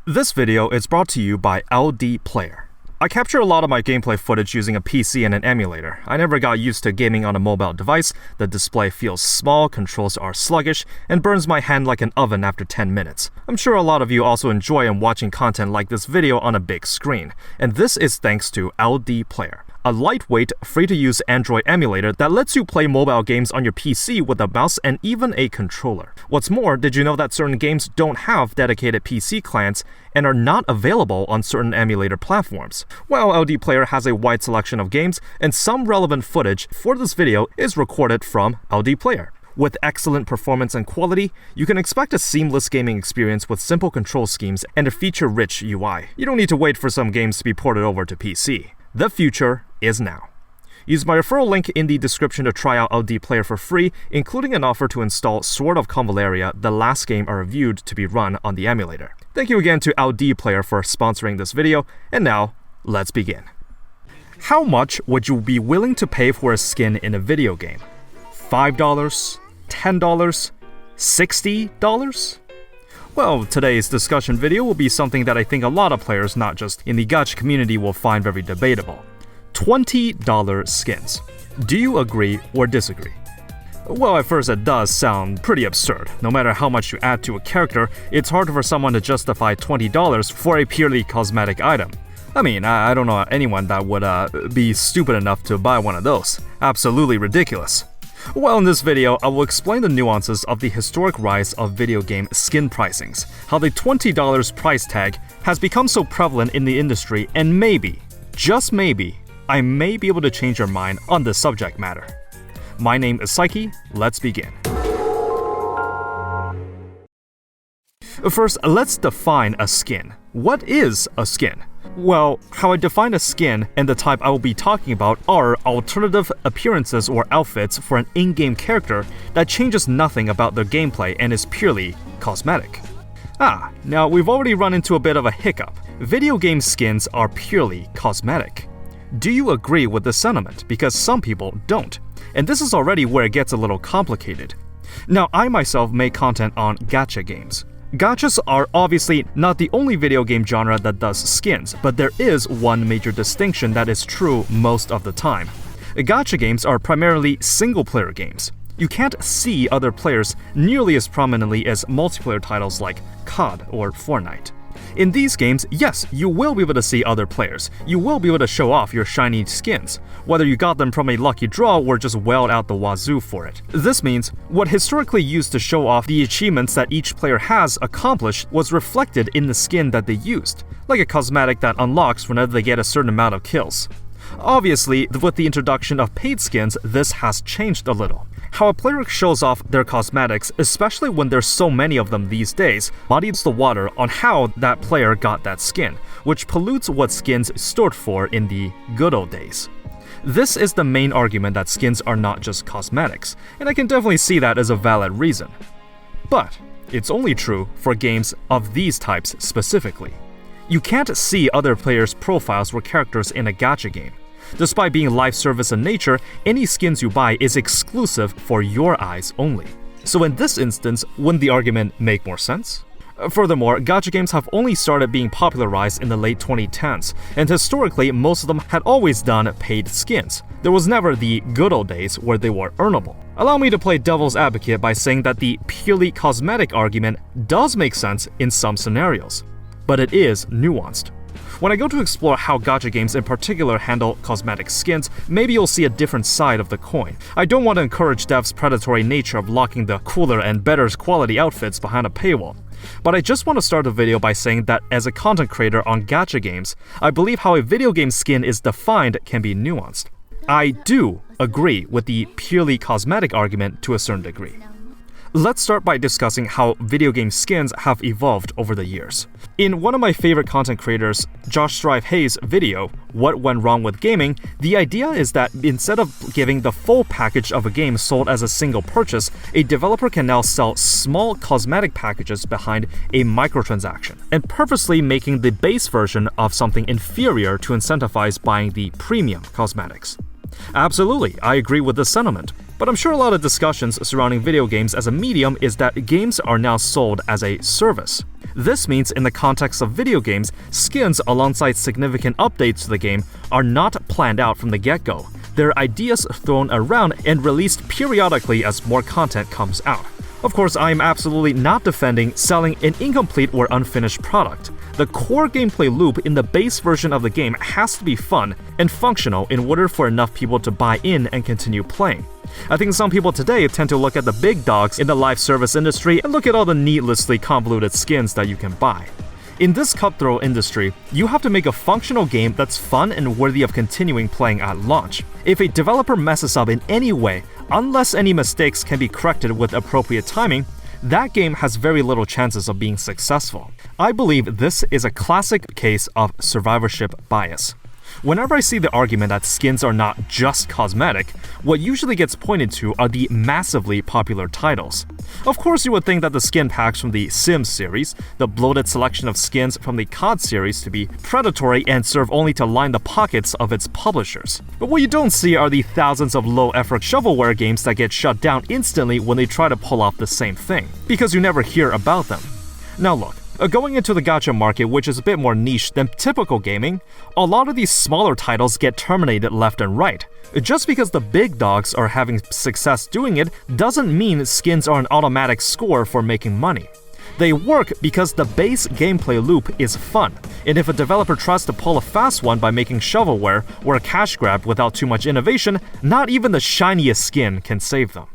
This video is brought to you by LDPlayer. I capture a lot of my gameplay footage using a PC and an emulator. I never got used to gaming on a mobile device. The display feels small, controls are sluggish, and burns my hand like an oven after 10 minutes. I'm sure a lot of you also enjoy watching content like this video on a big screen, and this is thanks to LDPlayer, a lightweight, free-to-use Android emulator that lets you play mobile games on your PC with a mouse and even a controller. What's more, did you know that certain games don't have dedicated PC clients and are not available on certain emulator platforms? Well, LDPlayer has a wide selection of games, and some relevant footage for this video is recorded from LDPlayer. With excellent performance and quality, you can expect a seamless gaming experience with simple control schemes and a feature-rich UI. You don't need to wait for some games to be ported over to PC. The future is now. Use my referral link in the description to try out LDPlayer for free, including an offer to install Sword of Convalaria, the last game I reviewed to be run on the emulator. Thank you again to LDPlayer for sponsoring this video, and now, let's begin. How much would you be willing to pay for a skin in a video game? $5? $10? $60? Well, today's discussion video will be something that I think a lot of players, not just in the gacha community, will find very debatable. $20 skins. Do you agree or disagree? Well, at first it does sound pretty absurd. No matter how much you add to a character, it's hard for someone to justify $20 for a purely cosmetic item. I mean, I don't know anyone that would be stupid enough to buy one of those. Absolutely ridiculous. Well, in this video, I will explain the nuances of the historic rise of video game skin pricings, how the $20 price tag has become so prevalent in the industry, and maybe, just maybe, I may be able to change your mind on this subject matter. My name is Psyche, let's begin. First, let's define a skin. What is a skin? Well, how I define a skin and the type I will be talking about are alternative appearances or outfits for an in-game character that changes nothing about their gameplay and is purely cosmetic. Now we've already run into a bit of a hiccup. Video game skins are purely cosmetic. Do you agree with this sentiment? Because some people don't. And this is already where it gets a little complicated. Now, I myself make content on gacha games. Gachas are obviously not the only video game genre that does skins, but there is one major distinction that is true most of the time. Gacha games are primarily single-player games. You can't see other players nearly as prominently as multiplayer titles like COD or Fortnite. In these games, yes, you will be able to see other players. You will be able to show off your shiny skins, whether you got them from a lucky draw or just wailed out the wazoo for it. This means what historically used to show off the achievements that each player has accomplished was reflected in the skin that they used, like a cosmetic that unlocks whenever they get a certain amount of kills. Obviously, with the introduction of paid skins, this has changed a little. How a player shows off their cosmetics, especially when there's so many of them these days, muddies the water on how that player got that skin, which pollutes what skins stood for in the good old days. This is the main argument that skins are not just cosmetics, and I can definitely see that as a valid reason. But it's only true for games of these types specifically. You can't see other players' profiles or characters in a gacha game. Despite being live service in nature, any skins you buy is exclusive for your eyes only. So in this instance, wouldn't the argument make more sense? Furthermore, gacha games have only started being popularized in the late 2010s, and historically most of them had always done paid skins. There was never the good old days where they were earnable. Allow me to play devil's advocate by saying that the purely cosmetic argument does make sense in some scenarios, but it is nuanced. When I go to explore how gacha games in particular handle cosmetic skins, maybe you'll see a different side of the coin. I don't want to encourage devs' predatory nature of locking the cooler and better quality outfits behind a paywall. But I just want to start the video by saying that as a content creator on gacha games, I believe how a video game skin is defined can be nuanced. I do agree with the purely cosmetic argument to a certain degree. Let's start by discussing how video game skins have evolved over the years. In one of my favorite content creators, Strife Hayes' video, What Went Wrong with Gaming, the idea is that instead of giving the full package of a game sold as a single purchase, a developer can now sell small cosmetic packages behind a microtransaction, and purposely making the base version of something inferior to incentivize buying the premium cosmetics. Absolutely, I agree with this sentiment. But I'm sure a lot of discussions surrounding video games as a medium is that games are now sold as a service. This means in the context of video games, skins alongside significant updates to the game are not planned out from the get-go. They're ideas thrown around and released periodically as more content comes out. Of course, I am absolutely not defending selling an incomplete or unfinished product. The core gameplay loop in the base version of the game has to be fun and functional in order for enough people to buy in and continue playing. I think some people today tend to look at the big dogs in the live service industry and look at all the needlessly convoluted skins that you can buy. In this cutthroat industry, you have to make a functional game that's fun and worthy of continuing playing at launch. If a developer messes up in any way, unless any mistakes can be corrected with appropriate timing, that game has very little chances of being successful. I believe this is a classic case of survivorship bias. Whenever I see the argument that skins are not just cosmetic, what usually gets pointed to are the massively popular titles. Of course, you would think that the skin packs from the Sims series, the bloated selection of skins from the COD series to be predatory and serve only to line the pockets of its publishers. But what you don't see are the thousands of low-effort shovelware games that get shut down instantly when they try to pull off the same thing, because you never hear about them. Now look, going into the gacha market, which is a bit more niche than typical gaming, a lot of these smaller titles get terminated left and right. Just because the big dogs are having success doing it doesn't mean skins are an automatic score for making money. They work because the base gameplay loop is fun, and if a developer tries to pull a fast one by making shovelware or a cash grab without too much innovation, not even the shiniest skin can save them.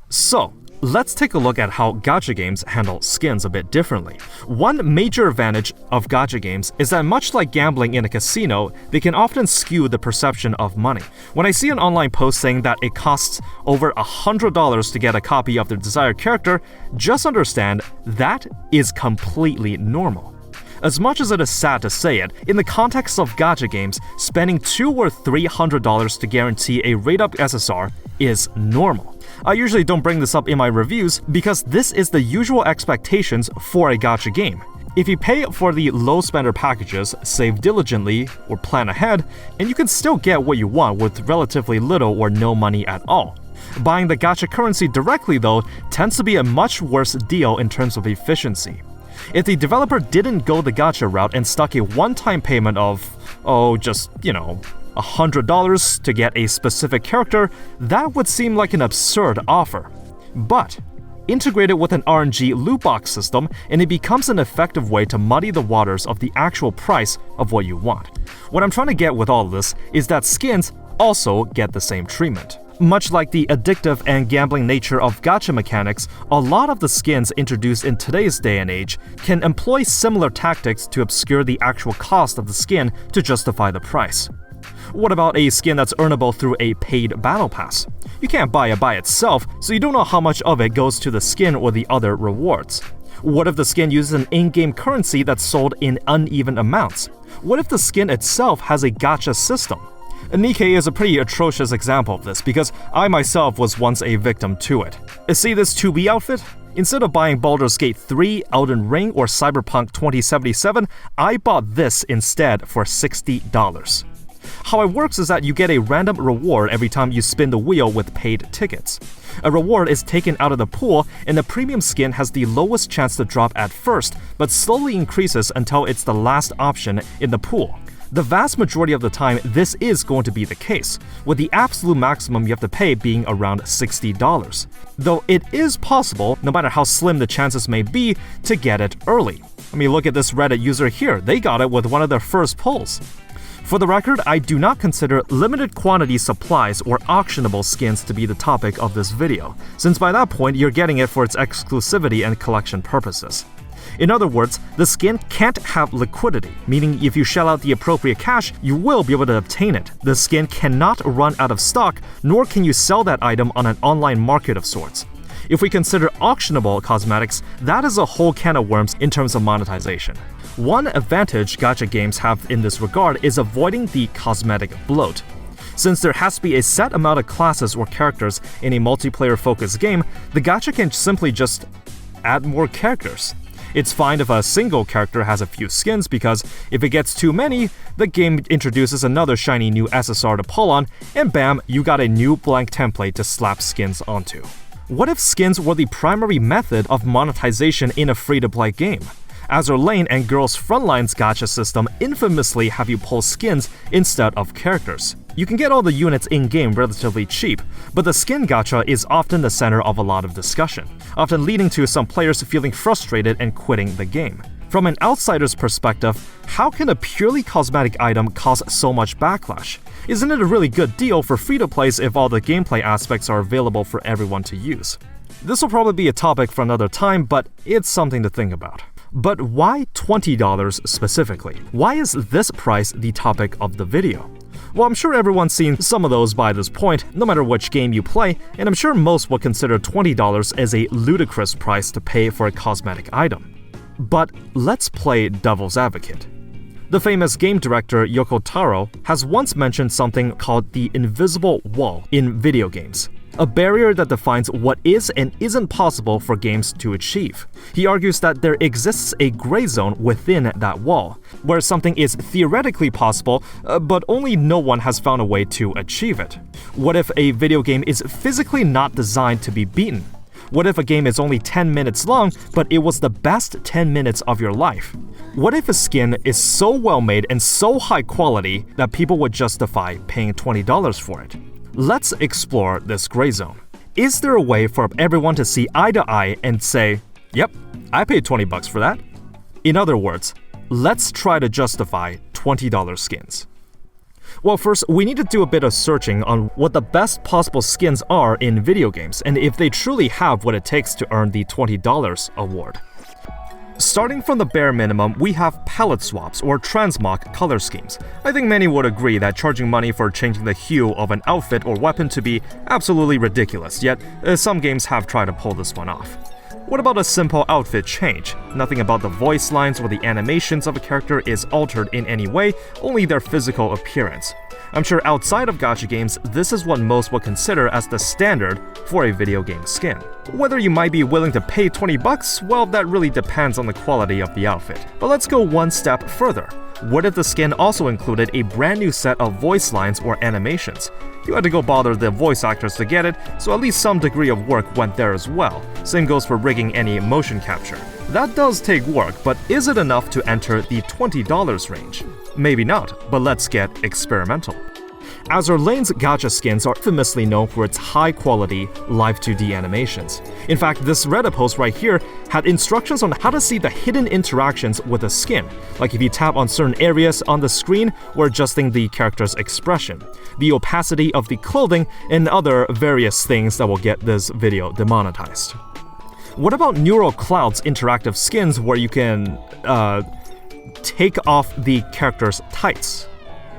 So, let's take a look at how gacha games handle skins a bit differently. One major advantage of gacha games is that much like gambling in a casino, they can often skew the perception of money. When I see an online post saying that it costs over $100 to get a copy of their desired character, just understand that is completely normal. As much as it is sad to say it, in the context of gacha games, spending $200 or $300 to guarantee a rate-up SSR is normal. I usually don't bring this up in my reviews because this is the usual expectations for a gacha game. If you pay for the low spender packages, save diligently, or plan ahead, and you can still get what you want with relatively little or no money at all. Buying the gacha currency directly, though, tends to be a much worse deal in terms of efficiency. If the developer didn't go the gacha route and stuck a one-time payment of, $100 to get a specific character, that would seem like an absurd offer. But integrate it with an RNG loot box system, and it becomes an effective way to muddy the waters of the actual price of what you want. What I'm trying to get with all of this is that skins also get the same treatment. Much like the addictive and gambling nature of gacha mechanics, a lot of the skins introduced in today's day and age can employ similar tactics to obscure the actual cost of the skin to justify the price. What about a skin that's earnable through a paid battle pass? You can't buy it by itself, so you don't know how much of it goes to the skin or the other rewards. What if the skin uses an in-game currency that's sold in uneven amounts? What if the skin itself has a gacha system? Nikkei is a pretty atrocious example of this because I myself was once a victim to it. See this 2B outfit? Instead of buying Baldur's Gate 3, Elden Ring, or Cyberpunk 2077, I bought this instead for $60. How it works is that you get a random reward every time you spin the wheel with paid tickets. A reward is taken out of the pool, and the premium skin has the lowest chance to drop at first, but slowly increases until it's the last option in the pool. The vast majority of the time, this is going to be the case, with the absolute maximum you have to pay being around $60. Though it is possible, no matter how slim the chances may be, to get it early. I mean, look at this Reddit user here, they got it with one of their first pulls. For the record, I do not consider limited quantity supplies or auctionable skins to be the topic of this video, since by that point you're getting it for its exclusivity and collection purposes. In other words, the skin can't have liquidity, meaning if you shell out the appropriate cash, you will be able to obtain it. The skin cannot run out of stock, nor can you sell that item on an online market of sorts. If we consider auctionable cosmetics, that is a whole can of worms in terms of monetization. One advantage gacha games have in this regard is avoiding the cosmetic bloat. Since there has to be a set amount of classes or characters in a multiplayer-focused game, the gacha can simply just add more characters. It's fine if a single character has a few skins because if it gets too many, the game introduces another shiny new SSR to pull on, and bam, you got a new blank template to slap skins onto. What if skins were the primary method of monetization in a free-to-play game? Azur Lane and Girls Frontline's gacha system infamously have you pull skins instead of characters. You can get all the units in-game relatively cheap, but the skin gacha is often the center of a lot of discussion, often leading to some players feeling frustrated and quitting the game. From an outsider's perspective, how can a purely cosmetic item cause so much backlash? Isn't it a really good deal for free-to-plays if all the gameplay aspects are available for everyone to use? This will probably be a topic for another time, but it's something to think about. But why $20 specifically? Why is this price the topic of the video? Well, I'm sure everyone's seen some of those by this point, no matter which game you play, and I'm sure most will consider $20 as a ludicrous price to pay for a cosmetic item. But let's play devil's advocate. The famous game director Yoko Taro has once mentioned something called the invisible wall in video games, a barrier that defines what is and isn't possible for games to achieve. He argues that there exists a gray zone within that wall, where something is theoretically possible, but only no one has found a way to achieve it. What if a video game is physically not designed to be beaten? What if a game is only 10 minutes long, but it was the best 10 minutes of your life? What if a skin is so well made and so high quality that people would justify paying $20 for it? Let's explore this gray zone. Is there a way for everyone to see eye to eye and say, yep, I paid $20 for that? In other words, let's try to justify $20 skins. Well, first, we need to do a bit of searching on what the best possible skins are in video games, and if they truly have what it takes to earn the $20 award. Starting from the bare minimum, we have palette swaps or transmog color schemes. I think many would agree that charging money for changing the hue of an outfit or weapon to be absolutely ridiculous, yet some games have tried to pull this one off. What about a simple outfit change? Nothing about the voice lines or the animations of a character is altered in any way, only their physical appearance. I'm sure outside of gacha games, this is what most would consider as the standard for a video game skin. Whether you might be willing to pay $20, well, that really depends on the quality of the outfit. But let's go one step further. What if the skin also included a brand new set of voice lines or animations? You had to go bother the voice actors to get it, so at least some degree of work went there as well. Same goes for rigging any motion capture. That does take work, but is it enough to enter the $20 range? Maybe not, but let's get experimental. Azur Lane's gacha skins are famously known for its high-quality live 2D animations. In fact, this Reddit post right here had instructions on how to see the hidden interactions with a skin, like if you tap on certain areas on the screen or adjusting the character's expression, the opacity of the clothing, and other various things that will get this video demonetized. What about Neural Cloud's interactive skins where you can take off the character's tights?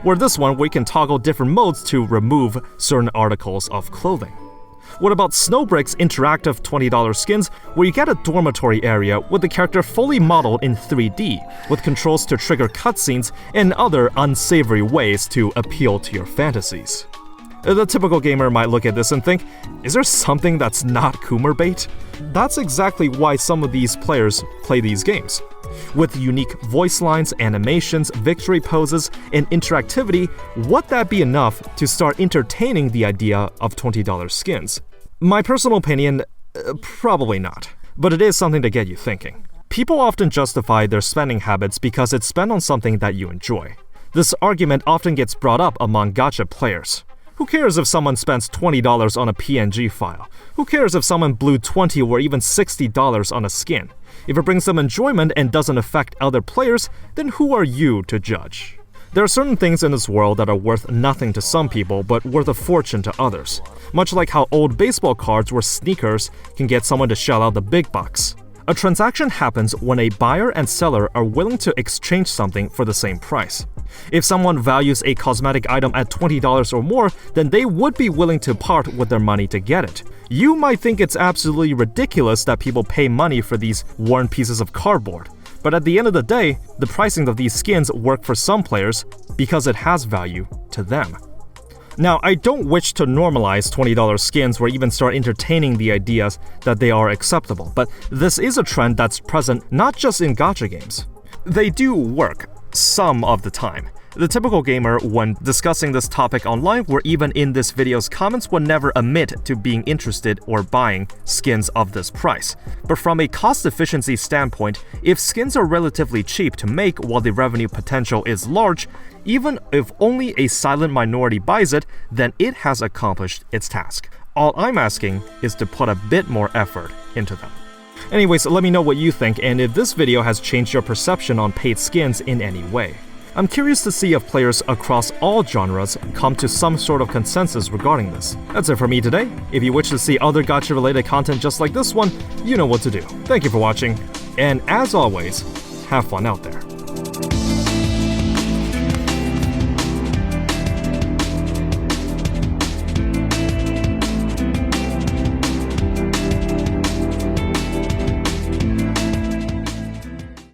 Or this one where you can toggle different modes to remove certain articles of clothing. What about Snowbreak's interactive $20 skins where you get a dormitory area with the character fully modeled in 3D, with controls to trigger cutscenes and other unsavory ways to appeal to your fantasies? The typical gamer might look at this and think, is there something that's not Coomer bait? That's exactly why some of these players play these games. With unique voice lines, animations, victory poses, and interactivity, would that be enough to start entertaining the idea of $20 skins? My personal opinion, probably not. But it is something to get you thinking. People often justify their spending habits because it's spent on something that you enjoy. This argument often gets brought up among gacha players. Who cares if someone spends $20 on a PNG file? Who cares if someone blew $20 or even $60 on a skin? If it brings them enjoyment and doesn't affect other players, then who are you to judge? There are certain things in this world that are worth nothing to some people but worth a fortune to others. Much like how old baseball cards or sneakers can get someone to shell out the big bucks. A transaction happens when a buyer and seller are willing to exchange something for the same price. If someone values a cosmetic item at $20 or more, then they would be willing to part with their money to get it. You might think it's absolutely ridiculous that people pay money for these worn pieces of cardboard, but at the end of the day, the pricing of these skins work for some players because it has value to them. Now, I don't wish to normalize $20 skins or even start entertaining the ideas that they are acceptable, but this is a trend that's present not just in gacha games. They do work some of the time. The typical gamer, when discussing this topic online or even in this video's comments, would never admit to being interested or buying skins of this price. But from a cost efficiency standpoint, if skins are relatively cheap to make while the revenue potential is large, even if only a silent minority buys it, then it has accomplished its task. All I'm asking is to put a bit more effort into them. Anyways, let me know what you think and if this video has changed your perception on paid skins in any way. I'm curious to see if players across all genres come to some sort of consensus regarding this. That's it for me today. If you wish to see other gacha-related content just like this one, you know what to do. Thank you for watching, and as always, have fun out there.